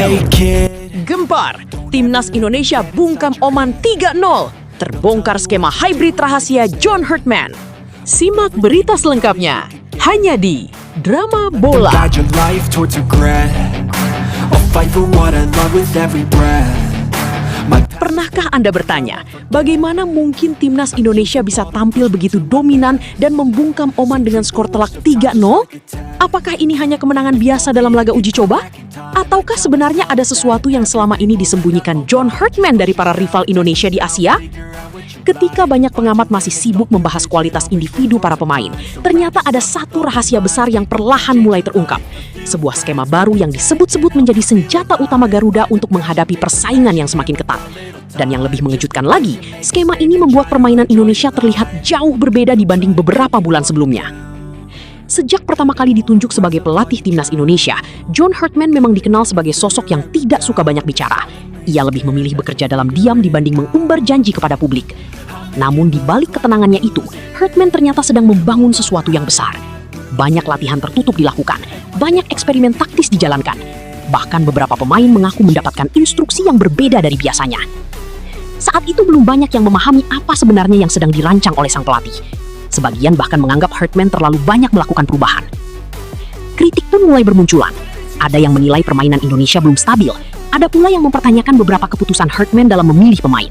Hey kid. Gempar, Timnas Indonesia bungkam Oman 3-0. Terbongkar skema hybrid rahasia John Herdman. Simak berita selengkapnya hanya di Drama Bola. Guide your life towards regret. I'll fight for what I love with every breath. Pernahkah Anda bertanya, bagaimana mungkin Timnas Indonesia bisa tampil begitu dominan dan membungkam Oman dengan skor telak 3-0? Apakah ini hanya kemenangan biasa dalam laga uji coba? Ataukah sebenarnya ada sesuatu yang selama ini disembunyikan John Herdman dari para rival Indonesia di Asia? Ketika banyak pengamat masih sibuk membahas kualitas individu para pemain, ternyata ada satu rahasia besar yang perlahan mulai terungkap. Sebuah skema baru yang disebut-sebut menjadi senjata utama Garuda untuk menghadapi persaingan yang semakin ketat. Dan yang lebih mengejutkan lagi, skema ini membuat permainan Indonesia terlihat jauh berbeda dibanding beberapa bulan sebelumnya. Sejak pertama kali ditunjuk sebagai pelatih Timnas Indonesia, John Herdman memang dikenal sebagai sosok yang tidak suka banyak bicara. Ia lebih memilih bekerja dalam diam dibanding mengumbar janji kepada publik. Namun di balik ketenangannya itu, Herdman ternyata sedang membangun sesuatu yang besar. Banyak latihan tertutup dilakukan, banyak eksperimen taktis dijalankan. Bahkan beberapa pemain mengaku mendapatkan instruksi yang berbeda dari biasanya. Saat itu belum banyak yang memahami apa sebenarnya yang sedang dirancang oleh sang pelatih. Sebagian bahkan menganggap Herdman terlalu banyak melakukan perubahan. Kritik pun mulai bermunculan. Ada yang menilai permainan Indonesia belum stabil. Ada pula yang mempertanyakan beberapa keputusan Herdman dalam memilih pemain.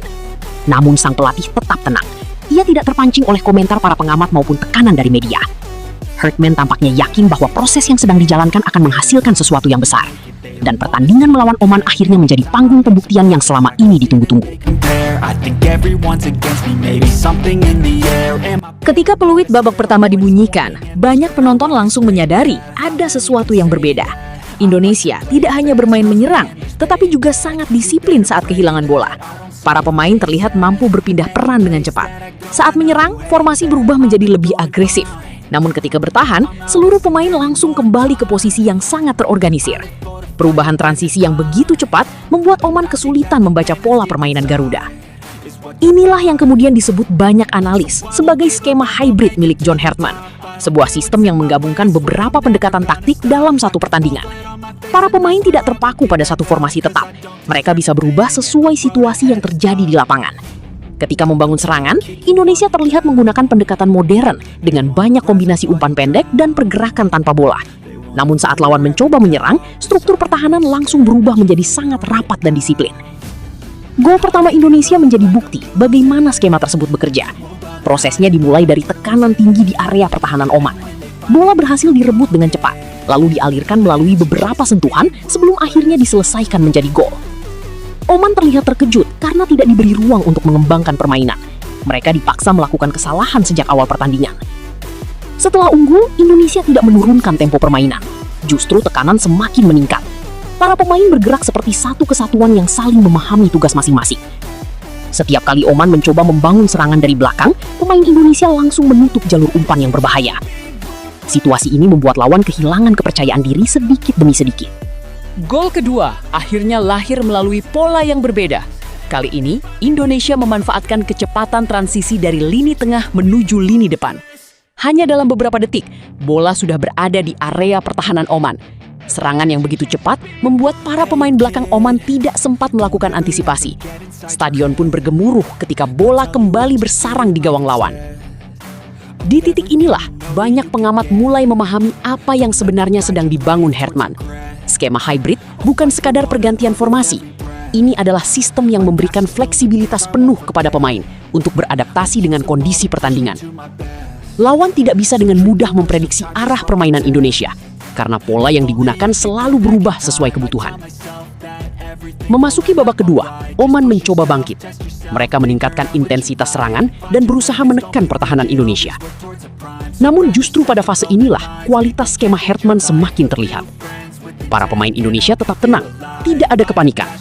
Namun sang pelatih tetap tenang. Ia tidak terpancing oleh komentar para pengamat maupun tekanan dari media. Herdman tampaknya yakin bahwa proses yang sedang dijalankan akan menghasilkan sesuatu yang besar. Dan pertandingan melawan Oman akhirnya menjadi panggung pembuktian yang selama ini ditunggu-tunggu. Ketika peluit babak pertama dibunyikan, banyak penonton langsung menyadari ada sesuatu yang berbeda. Indonesia tidak hanya bermain menyerang, tetapi juga sangat disiplin saat kehilangan bola. Para pemain terlihat mampu berpindah peran dengan cepat. Saat menyerang, formasi berubah menjadi lebih agresif. Namun ketika bertahan, seluruh pemain langsung kembali ke posisi yang sangat terorganisir. Perubahan transisi yang begitu cepat membuat Oman kesulitan membaca pola permainan Garuda. Inilah yang kemudian disebut banyak analis sebagai skema hybrid milik John Herdman. Sebuah sistem yang menggabungkan beberapa pendekatan taktik dalam satu pertandingan. Para pemain tidak terpaku pada satu formasi tetap. Mereka bisa berubah sesuai situasi yang terjadi di lapangan. Ketika membangun serangan, Indonesia terlihat menggunakan pendekatan modern dengan banyak kombinasi umpan pendek dan pergerakan tanpa bola. Namun saat lawan mencoba menyerang, struktur pertahanan langsung berubah menjadi sangat rapat dan disiplin. Gol pertama Indonesia menjadi bukti bagaimana skema tersebut bekerja. Prosesnya dimulai dari tekanan tinggi di area pertahanan Oman. Bola berhasil direbut dengan cepat, lalu dialirkan melalui beberapa sentuhan sebelum akhirnya diselesaikan menjadi gol. Oman terlihat terkejut karena tidak diberi ruang untuk mengembangkan permainan. Mereka dipaksa melakukan kesalahan sejak awal pertandingan. Setelah unggul, Indonesia tidak menurunkan tempo permainan. Justru tekanan semakin meningkat. Para pemain bergerak seperti satu kesatuan yang saling memahami tugas masing-masing. Setiap kali Oman mencoba membangun serangan dari belakang, pemain Indonesia langsung menutup jalur umpan yang berbahaya. Situasi ini membuat lawan kehilangan kepercayaan diri sedikit demi sedikit. Gol kedua akhirnya lahir melalui pola yang berbeda. Kali ini, Indonesia memanfaatkan kecepatan transisi dari lini tengah menuju lini depan. Hanya dalam beberapa detik, bola sudah berada di area pertahanan Oman. Serangan yang begitu cepat membuat para pemain belakang Oman tidak sempat melakukan antisipasi. Stadion pun bergemuruh ketika bola kembali bersarang di gawang lawan. Di titik inilah, banyak pengamat mulai memahami apa yang sebenarnya sedang dibangun Herdman. Skema hybrid bukan sekadar pergantian formasi. Ini adalah sistem yang memberikan fleksibilitas penuh kepada pemain untuk beradaptasi dengan kondisi pertandingan. Lawan tidak bisa dengan mudah memprediksi arah permainan Indonesia, karena pola yang digunakan selalu berubah sesuai kebutuhan. Memasuki babak kedua, Oman mencoba bangkit. Mereka meningkatkan intensitas serangan dan berusaha menekan pertahanan Indonesia. Namun justru pada fase inilah kualitas skema Herdman semakin terlihat. Para pemain Indonesia tetap tenang, tidak ada kepanikan.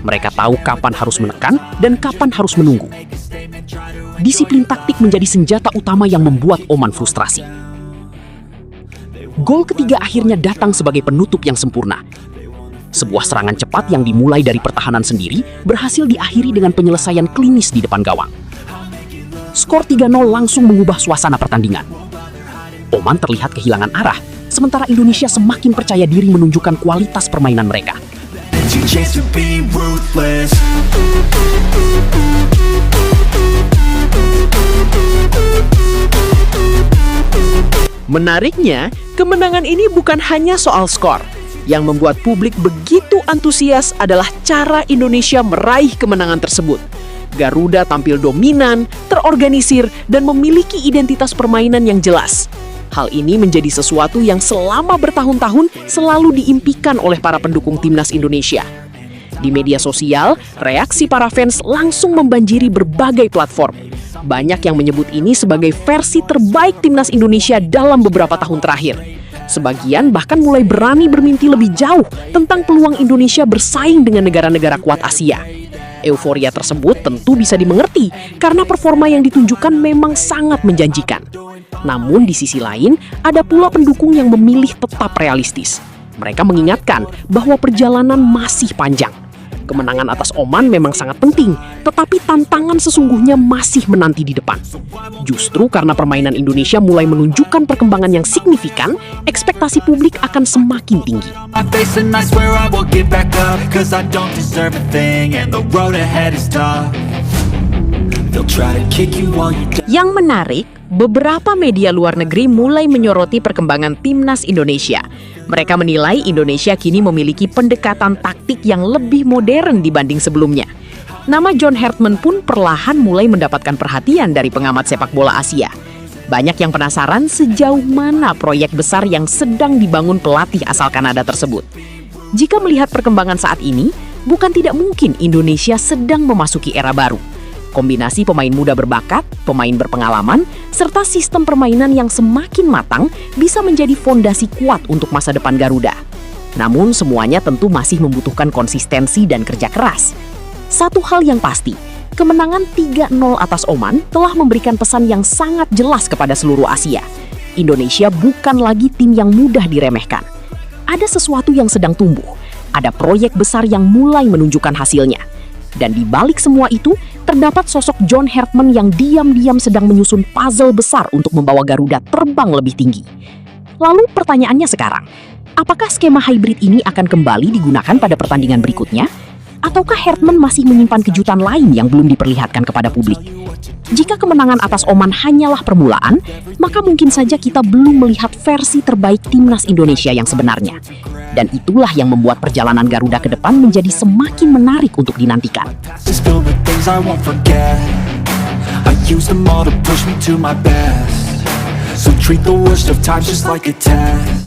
Mereka tahu kapan harus menekan dan kapan harus menunggu. Disiplin taktik menjadi senjata utama yang membuat Oman frustrasi. Gol ketiga akhirnya datang sebagai penutup yang sempurna. Sebuah serangan cepat yang dimulai dari pertahanan sendiri berhasil diakhiri dengan penyelesaian klinis di depan gawang. Skor 3-0 langsung mengubah suasana pertandingan. Oman terlihat kehilangan arah, sementara Indonesia semakin percaya diri menunjukkan kualitas permainan mereka. Here's your chance to be ruthless. Menariknya, kemenangan ini bukan hanya soal skor. Yang membuat publik begitu antusias adalah cara Indonesia meraih kemenangan tersebut. Garuda tampil dominan, terorganisir, dan memiliki identitas permainan yang jelas. Hal ini menjadi sesuatu yang selama bertahun-tahun selalu diimpikan oleh para pendukung timnas Indonesia. Di media sosial, reaksi para fans langsung membanjiri berbagai platform. Banyak yang menyebut ini sebagai versi terbaik timnas Indonesia dalam beberapa tahun terakhir. Sebagian bahkan mulai berani bermimpi lebih jauh tentang peluang Indonesia bersaing dengan negara-negara kuat Asia. Euforia tersebut tentu bisa dimengerti karena performa yang ditunjukkan memang sangat menjanjikan. Namun di sisi lain, ada pula pendukung yang memilih tetap realistis. Mereka mengingatkan bahwa perjalanan masih panjang. Kemenangan atas Oman memang sangat penting, tetapi tantangan sesungguhnya masih menanti di depan. Justru karena permainan Indonesia mulai menunjukkan perkembangan yang signifikan, ekspektasi publik akan semakin tinggi. My face and I swear I will get back up, 'cause I don't deserve a thing and the road ahead is tough. They'll try to kick you while you're down. Yang menarik, beberapa media luar negeri mulai menyoroti perkembangan timnas Indonesia. Mereka menilai Indonesia kini memiliki pendekatan taktik yang lebih modern dibanding sebelumnya. Nama John Hartman pun perlahan mulai mendapatkan perhatian dari pengamat sepak bola Asia. Banyak yang penasaran sejauh mana proyek besar yang sedang dibangun pelatih asal Kanada tersebut. Jika melihat perkembangan saat ini, bukan tidak mungkin Indonesia sedang memasuki era baru. Kombinasi pemain muda berbakat, pemain berpengalaman, serta sistem permainan yang semakin matang bisa menjadi fondasi kuat untuk masa depan Garuda. Namun semuanya tentu masih membutuhkan konsistensi dan kerja keras. Satu hal yang pasti, kemenangan 3-0 atas Oman telah memberikan pesan yang sangat jelas kepada seluruh Asia. Indonesia bukan lagi tim yang mudah diremehkan. Ada sesuatu yang sedang tumbuh, ada proyek besar yang mulai menunjukkan hasilnya. Dan di balik semua itu, terdapat sosok John Hartman yang diam-diam sedang menyusun puzzle besar untuk membawa Garuda terbang lebih tinggi. Lalu pertanyaannya sekarang, apakah skema hybrid ini akan kembali digunakan pada pertandingan berikutnya? Ataukah Hartman masih menyimpan kejutan lain yang belum diperlihatkan kepada publik? Jika kemenangan atas Oman hanyalah permulaan, maka mungkin saja kita belum melihat versi terbaik timnas Indonesia yang sebenarnya. Dan itulah yang membuat perjalanan Garuda ke depan menjadi semakin menarik untuk dinantikan. Just filled with things I won't forget. I use them all to push me to my best. So treat the worst of times just like a test.